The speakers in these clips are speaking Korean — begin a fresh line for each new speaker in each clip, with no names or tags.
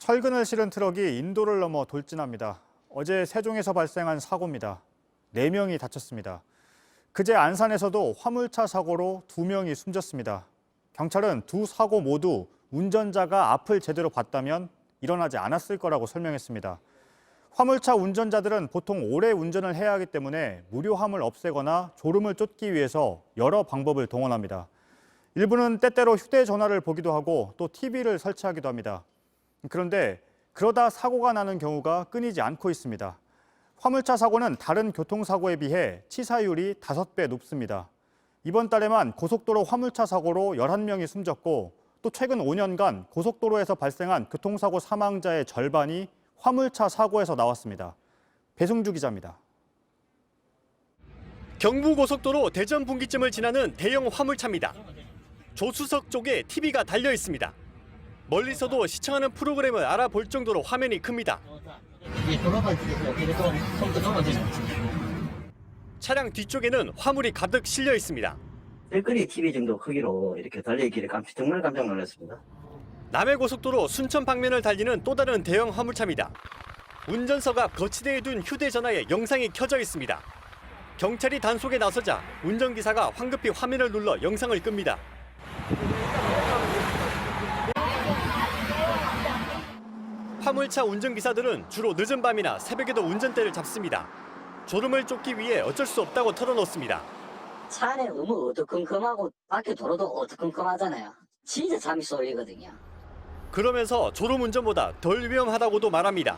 철근을 실은 트럭이 인도를 넘어 돌진합니다. 어제 세종에서 발생한 사고입니다. 4명이 다쳤습니다. 그제 안산에서도 화물차 사고로 2명이 숨졌습니다. 경찰은 두 사고 모두 운전자가 앞을 제대로 봤다면 일어나지 않았을 거라고 설명했습니다. 화물차 운전자들은 보통 오래 운전을 해야 하기 때문에 무료함을 없애거나 졸음을 쫓기 위해서 여러 방법을 동원합니다. 일부는 때때로 휴대전화를 보기도 하고 또 TV를 설치하기도 합니다. 그런데 그러다 사고가 나는 경우가 끊이지 않고 있습니다. 화물차 사고는 다른 교통사고에 비해 치사율이 5배 높습니다. 이번 달에만 고속도로 화물차 사고로 11명이 숨졌고 또 최근 5년간 고속도로에서 발생한 교통사고 사망자의 절반이 화물차 사고에서 나왔습니다. 배승주 기자입니다.
경부고속도로 대전 분기점을 지나는 대형 화물차입니다. 조수석 쪽에 TV가 달려 있습니다. 멀리서도 시청하는 프로그램을 알아볼 정도로 화면이 큽니다. 차량 뒤쪽에는 화물이 가득 실려 있습니다.
벨거리 TV 정도 크기로 이렇게 달려있기를 정말 깜짝 놀랐습니다.
남해고속도로 순천 방면을 달리는 또 다른 대형 화물차입니다. 운전석 앞 거치대에 둔 휴대전화에 영상이 켜져 있습니다. 경찰이 단속에 나서자 운전기사가 황급히 화면을 눌러 영상을 끕니다. 화물차 운전기사들은 주로 늦은 밤이나 새벽에도 운전대를 잡습니다. 졸음을 쫓기 위해 어쩔 수 없다고 털어놓습니다.
차 안에 너무 어두컴컴하고 밖에 도로도 어두컴컴하잖아요. 진짜 잠이 쏠리거든요.
그러면서 졸음 운전보다 덜 위험하다고도 말합니다.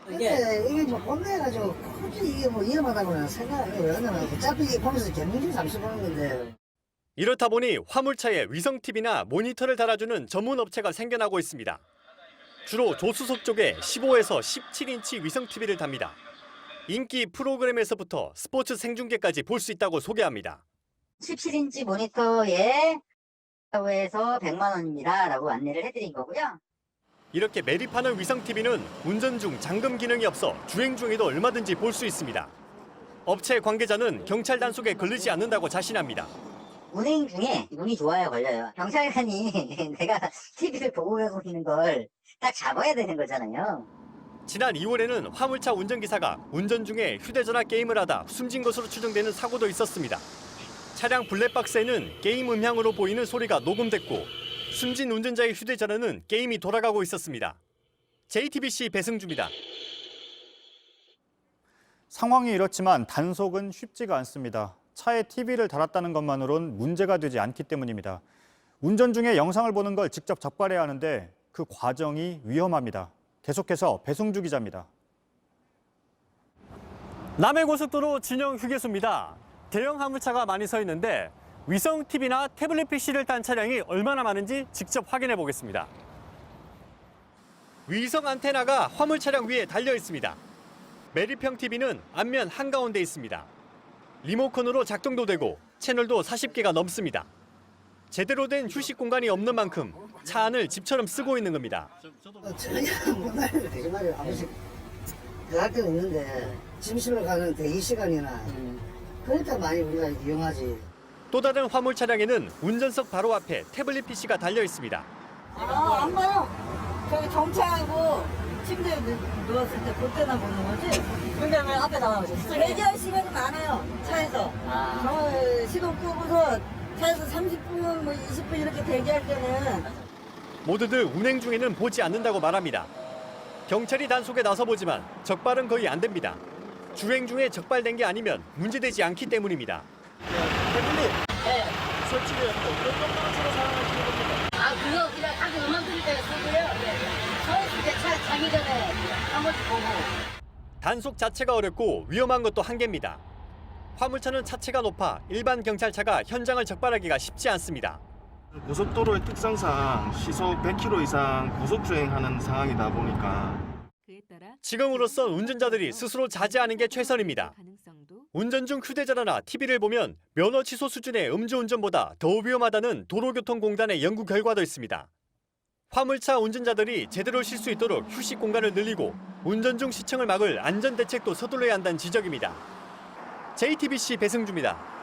이게 좀 혼내가지고 굳이 이게 뭐 위험하다고는 생각을 왜 하냐면 어차피 이게 보면서 경륜 잠시 보는 건데.
이렇다 보니 화물차에 위성 TV나 모니터를 달아주는 전문 업체가 생겨나고 있습니다. 주로 조수석 쪽에 15에서 17인치 위성 TV를 답니다. 인기 프로그램에서부터 스포츠 생중계까지 볼 수 있다고 소개합니다.
17인치 모니터에 에서 100만 원입니다 라고 안내를 해드린 거고요.
이렇게 매립하는 위성 TV는 운전 중 잠금 기능이 없어 주행 중에도 얼마든지 볼 수 있습니다. 업체 관계자는 경찰 단속에 걸리지 않는다고 자신합니다.
운행 중에 운이 좋아야 걸려요. 경찰관이 내가 TV를 보고 가고 있는 걸 딱 잡아야 되는 거잖아요.
지난 2월에는 화물차 운전기사가 운전 중에 휴대전화 게임을 하다 숨진 것으로 추정되는 사고도 있었습니다. 차량 블랙박스에는 게임 음향으로 보이는 소리가 녹음됐고 숨진 운전자의 휴대전화는 게임이 돌아가고 있었습니다. JTBC 배승주입니다.
상황이 이렇지만 단속은 쉽지가 않습니다. 차에 TV를 달았다는 것만으론 문제가 되지 않기 때문입니다. 운전 중에 영상을 보는 걸 직접 적발해야 하는데 그 과정이 위험합니다. 계속해서 배승주 기자입니다.
남해고속도로 진영 휴게소입니다. 대형 화물차가 많이 서 있는데 위성 TV나 태블릿 PC를 딴 차량이 얼마나 많은지 직접 확인해 보겠습니다. 위성 안테나가 화물 차량 위에 달려 있습니다. 매립형 TV는 앞면 한가운데 있습니다. 리모컨으로 작동도 되고 채널도 40개가 넘습니다. 제대로 된 휴식 공간이 없는 만큼 차 안을 집처럼 쓰고 있는 겁니다.
전혀 못하는데 되게 말이에요. 아버지 할 때는 있는데 점심을 가는 대기 시간이나 그러니까 많이 우리가 이용하지.
또 다른 화물 차량에는 운전석 바로 앞에 태블릿 PC가 달려 있습니다.
안 봐요. 저기 정차하고 침대에 누웠을 때 그때나 보는 거지. 근데 왜 앞에 나와보셨어요? 대기할 시간이 많아요. 차에서. 시동 끄고서 차에서 30분, 20분 이렇게 대기할 때는.
모두들 운행 중에는 보지 않는다고 말합니다. 경찰이 단속에 나서보지만 적발은 거의 안 됩니다. 주행 중에 적발된 게 아니면 문제되지 않기 때문입니다. 태블릿 설치를 어떤 정도로 사용하시는 겁니까?
그거 그냥 가끔 음악 들을 때 쓰고요. 서 있을 때 차 자기 전에 한 번씩 보고.
단속 자체가 어렵고 위험한 것도 한계입니다. 화물차는 차체가 높아 일반 경찰차가 현장을 적발하기가 쉽지 않습니다.
고속도로의 특성상 시속 100km 이상 고속 주행하는 상황이다 보니까
지금으로선 운전자들이 스스로 자제하는 게 최선입니다. 운전 중 휴대전화나 TV를 보면 면허 취소 수준의 음주운전보다 더 위험하다는 도로교통공단의 연구 결과도 있습니다. 화물차 운전자들이 제대로 쉴 수 있도록 휴식 공간을 늘리고 운전 중 시청을 막을 안전대책도 서둘러야 한다는 지적입니다. JTBC 배승주입니다.